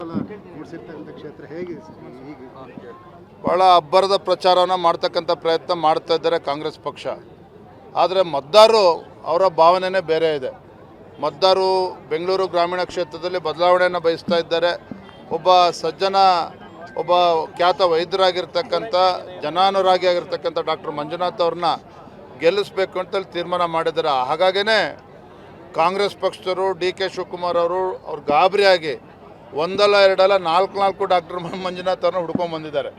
ಕಾಲ ಮೂಡಿಸಿರ್ತಕ್ಕಂಥ ಕ್ಷೇತ್ರ ಹೇಗೆ ಹೀಗೆ ಭಾಳ ಅಬ್ಬರದ ಪ್ರಚಾರವನ್ನು ಮಾಡ್ತಕ್ಕಂಥ ಪ್ರಯತ್ನ ಮಾಡ್ತಾ ಇದ್ದಾರೆ ಕಾಂಗ್ರೆಸ್ ಪಕ್ಷ. ಆದರೆ ಮತದಾರರು ಅವರ ಭಾವನೆಯೇ ಬೇರೆ ಇದೆ. ಮತದಾರರು ಬೆಂಗಳೂರು ಗ್ರಾಮೀಣ ಕ್ಷೇತ್ರದಲ್ಲಿ ಬದಲಾವಣೆಯನ್ನು ಬಯಸ್ತಾ ಇದ್ದಾರೆ. ಒಬ್ಬ ಸಜ್ಜನ, ಒಬ್ಬ ಖ್ಯಾತ ವೈದ್ಯರಾಗಿರ್ತಕ್ಕಂಥ, ಜನಾನುರಾಗಿ ಆಗಿರ್ತಕ್ಕಂಥ ಡಾಕ್ಟರ್ ಮಂಜುನಾಥ್ ಅವ್ರನ್ನ ಗೆಲ್ಲಿಸಬೇಕು ಅಂತೇಳಿ ತೀರ್ಮಾನ ಮಾಡಿದ್ದಾರೆ. ಹಾಗಾಗಿನೇ ಕಾಂಗ್ರೆಸ್ ಪಕ್ಷದವರು ಡಿ.ಕೆ. ಶಿವಕುಮಾರ್ ಅವ್ರು ಗಾಬರಿಯಾಗಿ ಒಂದಲ್ಲ ಎರಡಲ್ಲ ನಾಲ್ಕು ಡಾಕ್ಟರ್ ಮಂಜುನಾಥ್ ಅವ್ರನ್ನ ಹುಡ್ಕೊಂಡು ಬಂದಿದ್ದಾರೆ.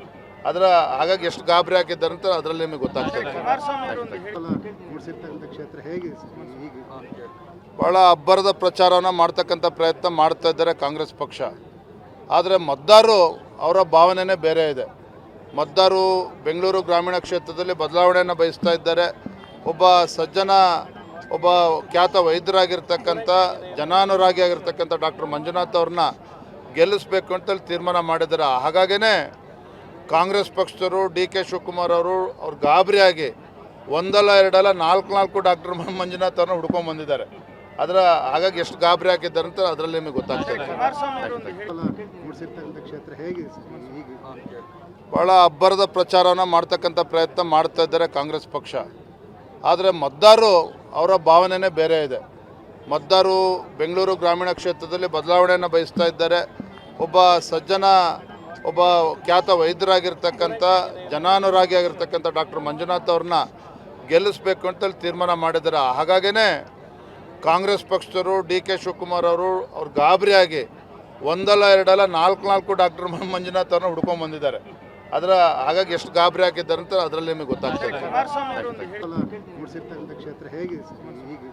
ಹಾಗಾಗಿ ಎಷ್ಟು ಗಾಬರಿ ಹಾಕಿದ್ದಾರೆ ಅಂತ ಅದರಲ್ಲಿ ನಿಮಗೆ ಗೊತ್ತಾಗ್ತದೆ. ಮೂಡಿಸಿರ್ತಕ್ಕಂಥ ಕ್ಷೇತ್ರ ಹೇಗೆ ಹೀಗೆ ಭಾಳ ಅಬ್ಬರದ ಪ್ರಚಾರವನ್ನು ಮಾಡ್ತಕ್ಕಂಥ ಪ್ರಯತ್ನ ಮಾಡ್ತಾ ಇದ್ದಾರೆ ಕಾಂಗ್ರೆಸ್ ಪಕ್ಷ. ಆದರೆ ಮತದಾರರು ಅವರ ಭಾವನೆಯೇ ಬೇರೆ ಇದೆ. ಮತದಾರರು ಬೆಂಗಳೂರು ಗ್ರಾಮೀಣ ಕ್ಷೇತ್ರದಲ್ಲಿ ಬದಲಾವಣೆಯನ್ನು ಬಯಸ್ತಾ ಇದ್ದಾರೆ. ಒಬ್ಬ ಸಜ್ಜನ, ಒಬ್ಬ ಖ್ಯಾತ ವೈದ್ಯರಾಗಿರ್ತಕ್ಕಂಥ, ಜನಾನುರಾಗಿ ಆಗಿರ್ತಕ್ಕಂಥ ಡಾಕ್ಟರ್ ಮಂಜುನಾಥ್ ಅವ್ರನ್ನ ಗೆಲ್ಲಿಸಬೇಕು ಅಂತೇಳಿ ತೀರ್ಮಾನ ಮಾಡಿದ್ದಾರೆ. ಹಾಗಾಗಿನೇ ಕಾಂಗ್ರೆಸ್ ಪಕ್ಷದವರು ಡಿ.ಕೆ. ಶಿವಕುಮಾರ್ ಅವ್ರು ಗಾಬರಿಯಾಗಿ ಒಂದಲ್ಲ ಎರಡಲ್ಲ ನಾಲ್ಕು ಡಾಕ್ಟರ್ ಮಂಜುನಾಥ್ ಅವ್ರನ್ನ ಹುಡ್ಕೊಂಡು ಬಂದಿದ್ದಾರೆ. ಹಾಗಾಗಿ ಎಷ್ಟು ಗಾಬರಿ ಹಾಕಿದ್ದಾರೆ ಅಂತ ಅದರಲ್ಲಿ ನಿಮಗೆ ಗೊತ್ತಾಗ್ತದೆ. ಮೂಡಿಸಿರ್ತಕ್ಕಂಥ ಕ್ಷೇತ್ರ ಹೇಗೆ ಹೀಗೆ ಭಾಳ ಅಬ್ಬರದ ಪ್ರಚಾರವನ್ನು ಮಾಡ್ತಕ್ಕಂಥ ಪ್ರಯತ್ನ ಮಾಡ್ತಾ ಇದ್ದಾರೆ ಕಾಂಗ್ರೆಸ್ ಪಕ್ಷ. ಆದರೆ ಮತದಾರರು ಅವರ ಭಾವನೆಯೇ ಬೇರೆ ಇದೆ. ಮತದಾರರು ಬೆಂಗಳೂರು ಗ್ರಾಮೀಣ ಕ್ಷೇತ್ರದಲ್ಲಿ ಬದಲಾವಣೆಯನ್ನು ಬಯಸ್ತಾ ಇದ್ದಾರೆ. ಒಬ್ಬ ಸಜ್ಜನ, ಒಬ್ಬ ಖ್ಯಾತ ವೈದ್ಯರಾಗಿರ್ತಕ್ಕಂಥ, ಜನಾನುರಾಗಿ ಆಗಿರ್ತಕ್ಕಂಥ ಡಾಕ್ಟರ್ ಮಂಜುನಾಥ್ ಅವ್ರನ್ನ ಗೆಲ್ಲಿಸಬೇಕು ಅಂತೇಳಿ ತೀರ್ಮಾನ ಮಾಡಿದ್ದಾರೆ. ಹಾಗಾಗಿನೇ ಕಾಂಗ್ರೆಸ್ ಪಕ್ಷದವರು ಡಿ.ಕೆ. ಶಿವಕುಮಾರ್ ಅವ್ರು ಗಾಬರಿಯಾಗಿ ಒಂದಲ್ಲ ಎರಡಲ್ಲ ನಾಲ್ಕು ಡಾಕ್ಟರ್ ಮಂಜುನಾಥ್ ಅವ್ರನ್ನ ಹುಡ್ಕೊಂಡು ಬಂದಿದ್ದಾರೆ. ಹಾಗಾಗಿ ಎಷ್ಟು ಗಾಬರಿ ಹಾಕಿದ್ದಾರೆ ಅಂತ ಅದರಲ್ಲಿ ನಿಮಗೆ ಗೊತ್ತಾಗ್ತದೆ. ಮೂಡಿಸಿರ್ತಕ್ಕಂಥ ಕ್ಷೇತ್ರ ಹೇಗೆ ಹೀಗೆ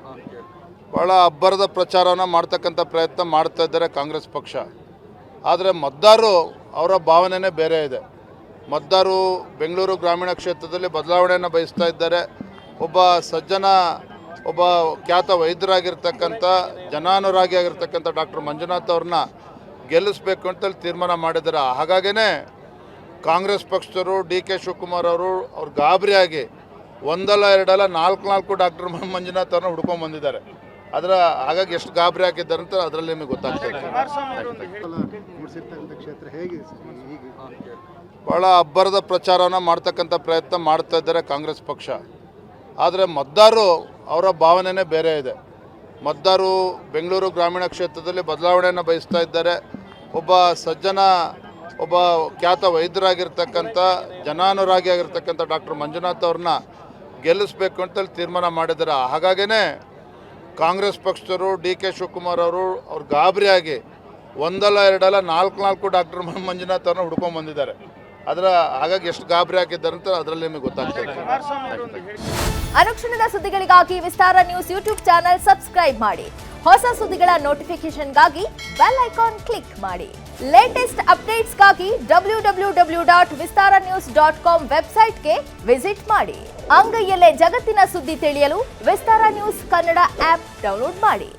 ಭಾಳ ಅಬ್ಬರದ ಪ್ರಚಾರವನ್ನು ಮಾಡ್ತಕ್ಕಂಥ ಪ್ರಯತ್ನ ಮಾಡ್ತಾ ಇದ್ದಾರೆ ಕಾಂಗ್ರೆಸ್ ಪಕ್ಷ. ಆದರೆ ಮತದಾರರು ಅವರ ಭಾವನೆಯೇ ಬೇರೆ ಇದೆ. ಮತದಾರರು ಬೆಂಗಳೂರು ಗ್ರಾಮೀಣ ಕ್ಷೇತ್ರದಲ್ಲಿ ಬದಲಾವಣೆಯನ್ನು ಬಯಸ್ತಾ ಇದ್ದಾರೆ. ಒಬ್ಬ ಸಜ್ಜನ, ಒಬ್ಬ ಖ್ಯಾತ ವೈದ್ಯರಾಗಿರ್ತಕ್ಕಂಥ, ಜನಾನುರಾಗಿ ಆಗಿರ್ತಕ್ಕಂಥ ಡಾಕ್ಟರ್ ಮಂಜುನಾಥ್ ಅವ್ರನ್ನ ಗೆಲ್ಲಿಸಬೇಕು ಅಂತೇಳಿ ತೀರ್ಮಾನ ಮಾಡಿದ್ದಾರೆ. ಹಾಗಾಗಿನೇ ಕಾಂಗ್ರೆಸ್ ಪಕ್ಷದವರು ಡಿ.ಕೆ. ಶಿವಕುಮಾರ್ ಅವ್ರು ಗಾಬರಿಯಾಗಿ ಒಂದಲ್ಲ ಎರಡಲ್ಲ ನಾಲ್ಕು ಡಾಕ್ಟರ್ ಮಂಜುನಾಥ್ ಅವ್ರನ್ನ ಹುಡ್ಕೊಂಡು ಬಂದಿದ್ದಾರೆ. ಹಾಗಾಗಿ ಎಷ್ಟು ಗಾಬರಿ ಹಾಕಿದ್ದಾರೆ ಅಂತ ಅದರಲ್ಲಿ ನಿಮಗೆ ಗೊತ್ತಾಗ್ತದೆ. ಮೂಡಿಸಿರ್ತಕ್ಕಂಥ ಕ್ಷೇತ್ರ ಹೇಗೆ ಹೀಗೆ ಭಾಳ ಅಬ್ಬರದ ಪ್ರಚಾರವನ್ನು ಮಾಡ್ತಕ್ಕಂಥ ಪ್ರಯತ್ನ ಮಾಡ್ತಾ ಇದ್ದಾರೆ ಕಾಂಗ್ರೆಸ್ ಪಕ್ಷ. ಆದರೆ ಮತದಾರರು ಅವರ ಭಾವನೆಯೇ ಬೇರೆ ಇದೆ. ಮತದಾರರು ಬೆಂಗಳೂರು ಗ್ರಾಮೀಣ ಕ್ಷೇತ್ರದಲ್ಲಿ ಬದಲಾವಣೆಯನ್ನು ಬಯಸ್ತಾ ಇದ್ದಾರೆ. ಒಬ್ಬ ಸಜ್ಜನ, ಒಬ್ಬ ಖ್ಯಾತ ವೈದ್ಯರಾಗಿರ್ತಕ್ಕಂಥ, ಜನಾನುರಾಗಿ ಆಗಿರ್ತಕ್ಕಂಥ ಡಾಕ್ಟರ್ ಮಂಜುನಾಥ್ ಅವ್ರನ್ನ ಗೆಲ್ಲಿಸಬೇಕು ಅಂತೇಳಿ ತೀರ್ಮಾನ ಮಾಡಿದ್ದಾರೆ. ಹಾಗಾಗಿನೇ ಕಾಂಗ್ರೆಸ್ ಪಕ್ಷದವರು ಡಿ.ಕೆ. ಶಿವಕುಮಾರ್ ಅವ್ರು ಗಾಬರಿಯಾಗಿ ಒಂದಲ್ಲ ಎರಡಲ್ಲ ನಾಲ್ಕು ಡಾಕ್ಟರ್ ಮಂಜುನಾಥ್ ಅವ್ರನ್ನ ಹುಡ್ಕೊಂಡು ಬಂದಿದ್ದಾರೆ. ಹಾಗಾಗಿ ಎಷ್ಟು ಗಾಬರಿ ಹಾಕಿದ್ದಾರೆ ಅಂತ ಅದರಲ್ಲಿ ನಿಮಗೆ ಗೊತ್ತಾಗ್ತದೆ. ಅನುಕ್ಷಣದ ಸುದ್ದಿಗಳಿಗಾಗಿ ವಿಸ್ತಾರ ನ್ಯೂಸ್ ಯೂಟ್ಯೂಬ್ ಚಾನೆಲ್ ಸಬ್ಸ್ಕ್ರೈಬ್ ಮಾಡಿ. ಹೊಸ ಸುದ್ದಿಗಳ ನೋಟಿಫಿಕೇಶನ್ಗಾಗಿ ಬೆಲ್ ಐಕಾನ್ ಕ್ಲಿಕ್ ಮಾಡಿ. ಲೇಟೆಸ್ಟ್ ಅಪ್ಡೇಟ್ಸ್ಗಾಗಿ www.vistaranews.com ವೆಬ್ಸೈಟ್ಗೆ ವಿಸಿಟ್ ಮಾಡಿ. ಅಂಗೈಯಲ್ಲೇ ಜಗತ್ತಿನ ಸುದ್ದಿ ತಿಳಿಯಲು ವಿಸ್ತಾರ ನ್ಯೂಸ್ ಕನ್ನಡ ಆಪ್ ಡೌನ್ಲೋಡ್ ಮಾಡಿ.